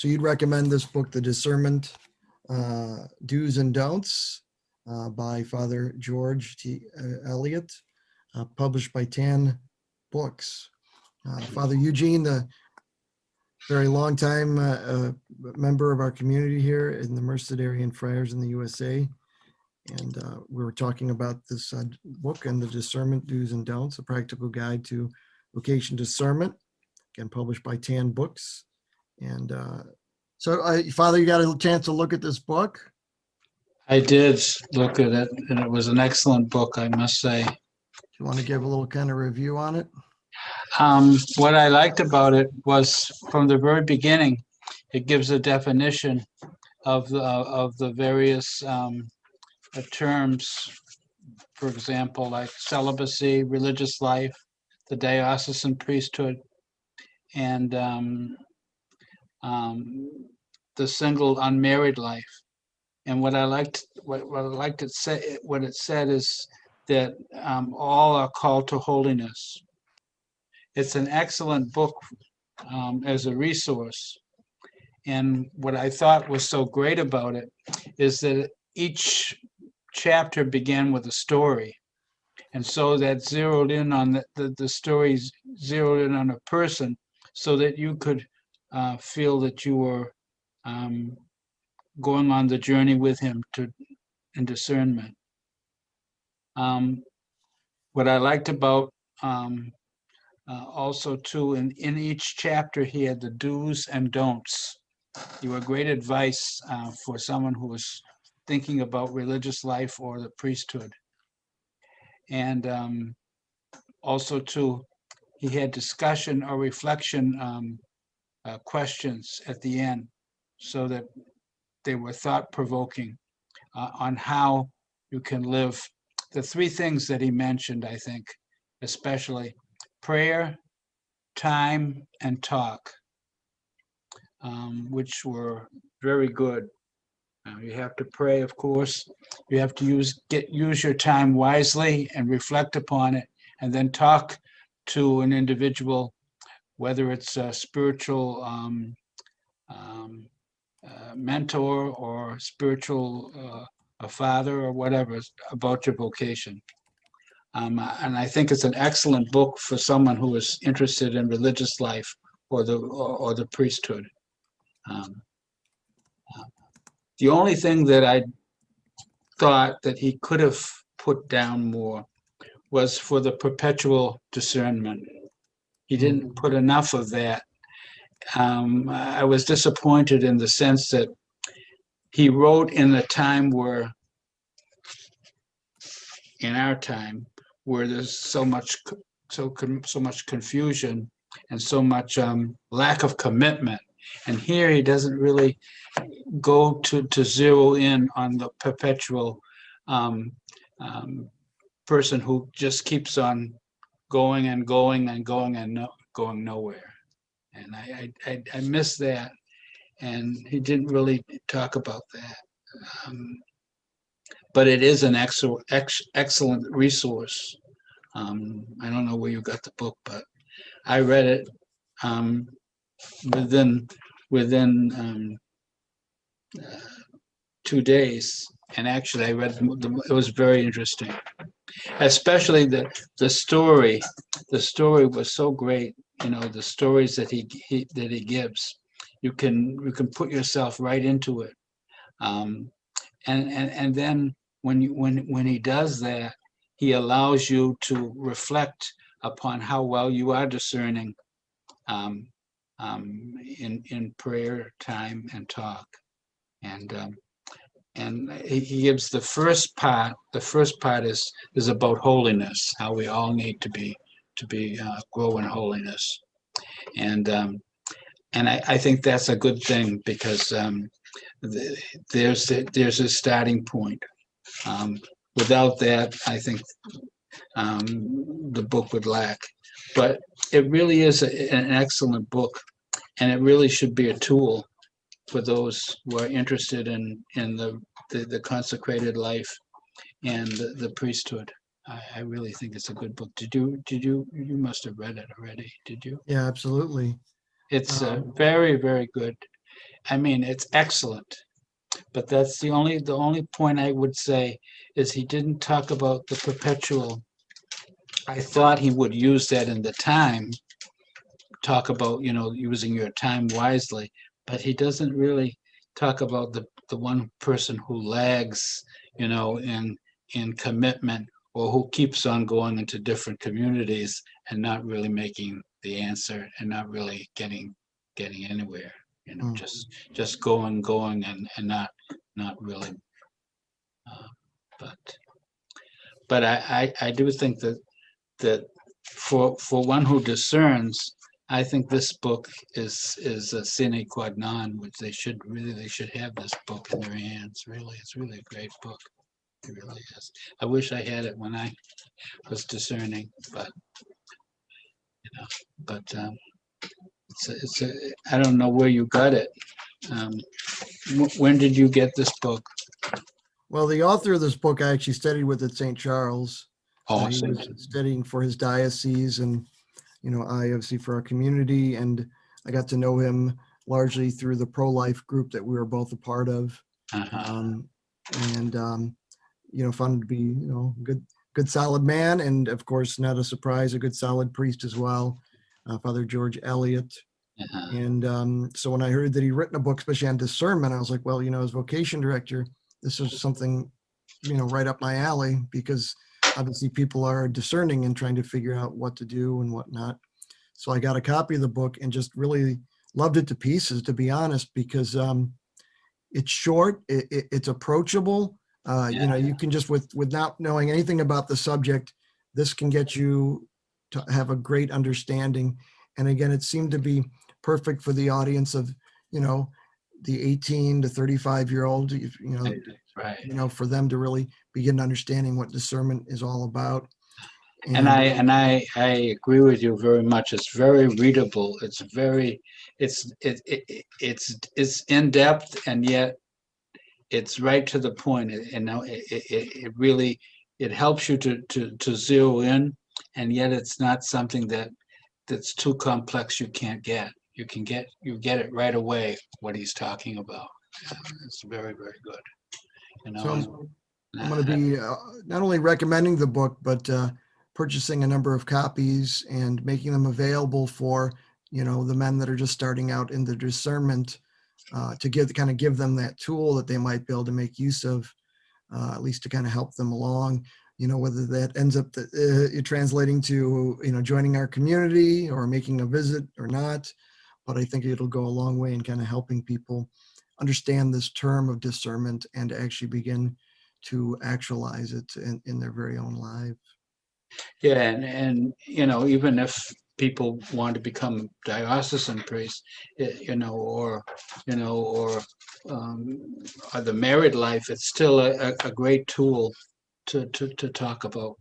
So you'd recommend this book, The Discernment, Do's and Don'ts, by Father George Elliot, published by Tan Books. Father Eugene, the very long time member of our community here in the Mercedarian Friars in the USA. And we were talking about this book and The Discernment, Do's and Don'ts, a practical guide to vocation discernment, again, published by Tan Books. And so, Father, you got a chance to look at this book? I did look at it, and it was an excellent book, I must say. Do you want to give a little kind of review on it? What I liked about it was from the very beginning, it gives a definition of the various terms, for example, like celibacy, religious life, the diocesan priesthood, and the single unmarried life. And what it said is that all are called to holiness. It's an excellent book as a resource. And what I thought was so great about it is that each chapter began with a story. And so that zeroed in on the stories, zeroed in on a person so that you could feel that you were going on the journey with him in discernment. What I liked about also too, in each chapter, he had the do's and don'ts. You were great advice for someone who was thinking about religious life or the priesthood. And also too, he had discussion or reflection questions at the end so that they were thought-provoking on how you can live. The three things that he mentioned, I think, especially prayer, time, and talk, which were very good. You have to pray, of course. You have to use your time wisely and reflect upon it, and then talk to an individual, whether it's a spiritual mentor or spiritual a father or whatever, about your vocation. And I think it's an excellent book for someone who is interested in religious life or the priesthood. The only thing that I thought that he could have put down more was for the perpetual discernment. He didn't put enough of that. I was disappointed in the sense that he wrote in a time where, in our time, where there's so much confusion and so much lack of commitment. And here he doesn't really go to zero in on the perpetual person who just keeps on going and going and going and going nowhere. And I miss that. And he didn't really talk about that. But it is an excellent resource. I don't know where you got the book, but I read it within 2 days, and actually I read it was very interesting, especially the story. The story was so great. You know, the stories that he gives, you can put yourself right into it, and then when he does that, he allows you to reflect upon how well you are discerning in prayer, time, and talk. And he gives the first part. The first part is about holiness, how we all need to grow in holiness. And I think that's a good thing, because there's a starting point. Without that, I think the book would lack. But it really is an excellent book, and it really should be a tool for those who are interested in the consecrated life and the priesthood. I really think it's a good book. You must have read it already, did you? Yeah, absolutely. It's very, very good. I mean, it's excellent. But that's the only point I would say is he didn't talk about the perpetual. I thought he would use that in the time, talk about, using your time wisely, but he doesn't really talk about the one person who lags, in commitment, or who keeps on going into different communities and not really making the answer and not really getting anywhere, Mm. just going and not really. uh, But I do think that for one who discerns, I think this book is a sine qua non, which they should have this book in their hands. Really, it's really a great book. It really is. I wish I had it when I was discerning, but I don't know where you got it. Um, when did you get this book? Well, the author of this book I actually studied with at St. Charles. Oh, He was studying for his diocese, and I obviously for our community, and I got to know him largely through the pro-life group that we were both a part of. uh-huh. And found him to be, good solid man, and of course, not a surprise, a good solid priest as well, Father George Elliot. Uh-huh. And so when I heard that he'd written a book, especially on discernment, I was like, well, as vocation director, this is something, right up my alley, because obviously people are discerning and trying to figure out what to do and whatnot. So I got a copy of the book and just really loved it to pieces, to be honest, because it's short, it's approachable. You can just without knowing anything about the subject, this can get you to have a great understanding. And again, it seemed to be perfect for the audience of, the 18 to 35-year-old, Right. for them to really begin understanding what discernment is all about. And And I agree with you very much. It's very readable. It's very it's in depth, and yet it's right to the point. It really it helps you to zero in, and yet it's not something that's too complex. You can't get. You get it right away what he's talking about. It's very, very good. so I'm And I'm going to be not only recommending the book, but purchasing a number of copies and making them available for, the men that are just starting out in the discernment, to give them that tool that they might be able to make use of, at least to kind of help them along, whether that ends up translating to, joining our community or making a visit or not. But I think it'll go a long way in kind of helping people understand this term of discernment and actually begin to actualize it in their very own life. yeah, and even if people want to become diocesan priests, or the married life, it's still a great tool to talk about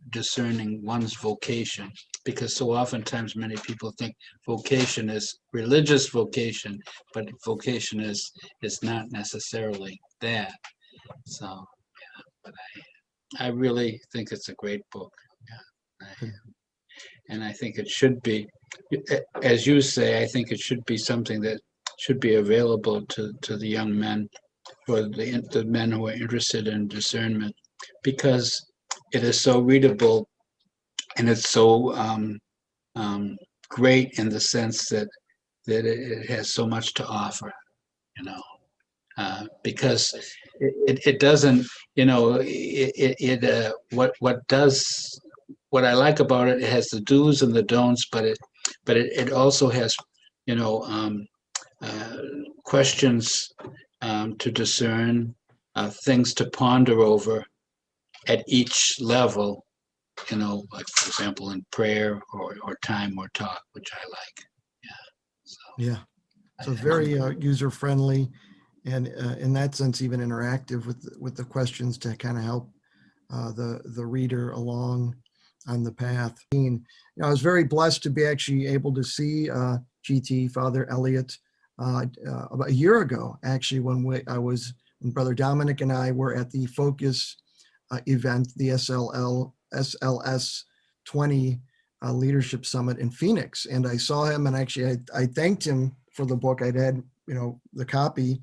discerning one's vocation, because so oftentimes many people think vocation is religious vocation, but vocation is not necessarily that. So, but I really think it's a great book. Yeah. And I think it should be, as you say, I think it should be something that should be available to the young men, or the men who are interested in discernment, because it is so readable, and it's so great in the sense that it has so much to offer, because it doesn't, what I like about it, it has the do's and the don'ts, but it also has, you know, um, uh, questions to discern, things to ponder over at each level, like for example in prayer or time or talk, which I like. Yeah. So Yeah. So it's I think, very user friendly, and in that sense, even interactive with the questions to kind of help the reader along on the path. I was very blessed to be actually able to see GT Father Elliot about a year ago, actually, when Brother Dominic and I were at the Focus event, the SLS 20 Leadership Summit in Phoenix, and I saw him, and actually I thanked him for the book. I'd had the copy.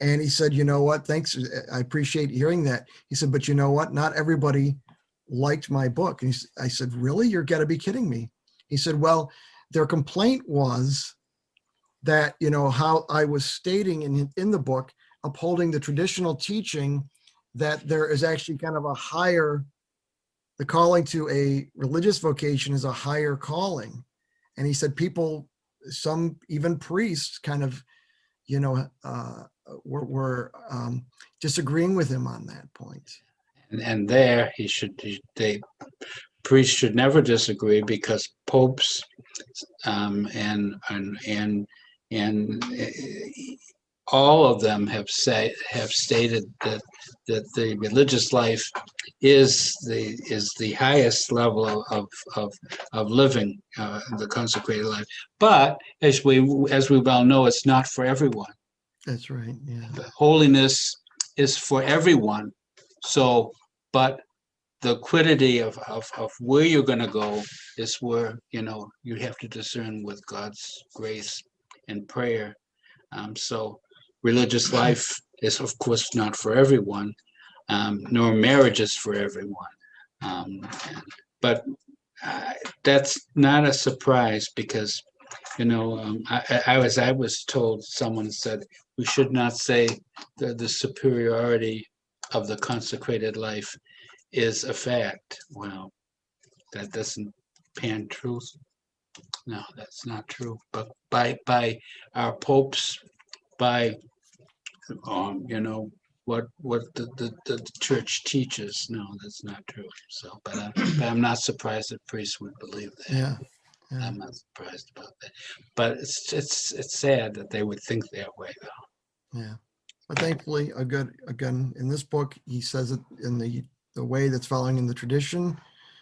And he said, you know what, thanks. I appreciate hearing that. He said, but you know what? Not everybody liked my book. And I said, really? You're got to be kidding me. He said, well, their complaint was that, how I was stating in the book, upholding the traditional teaching, that there is actually kind of the calling to a religious vocation is a higher calling. And he said some even priests kind of, were disagreeing with him on that point. And there priests should never disagree, because popes and all of them have stated that the religious life is the highest level of living, the consecrated life. But as we well know, it's not for everyone. That's right. Yeah. Holiness is for everyone. So, but the quiddity of where you're going to go is where, you have to discern with God's grace and prayer. So religious life is, of course, not for everyone, nor marriage is for everyone. But that's not a surprise, because, I was told, someone said, we should not say the superiority of the consecrated life is a fact. Well, that doesn't pan truth. No, that's not true. But by our popes, by what the church teaches, no, that's not true. So, but I'm not surprised that priests would believe that. Yeah. I'm not surprised about that. But it's sad that they would think that way, though. Yeah. But thankfully, again, in this book, he says it in the way that's following in the tradition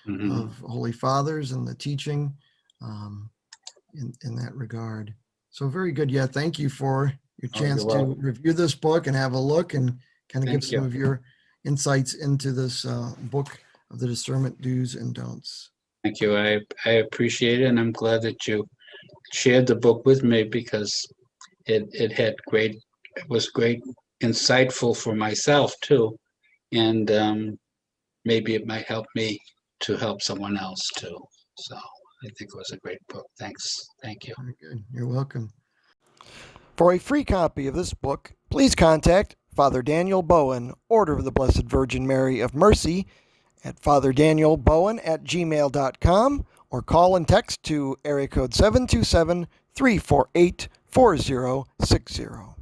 of Holy Fathers and the teaching in that regard. So very good. Yeah. Thank you for your chance to review this book and have a look and kind of give some of your insights into this book of the discernment do's and don'ts. Thank you. I appreciate it, and I'm glad that you shared the book with me, because it was great, insightful for myself too, and maybe it might help me to help someone else too. So I think it was a great book. Thanks. Thank you. Very good. You're welcome. For a free copy of this book, please contact Father Daniel Bowen, Order of the Blessed Virgin Mary of Mercy, at FatherDanielBowen@gmail.com, or call and text to area code 727-348-4060.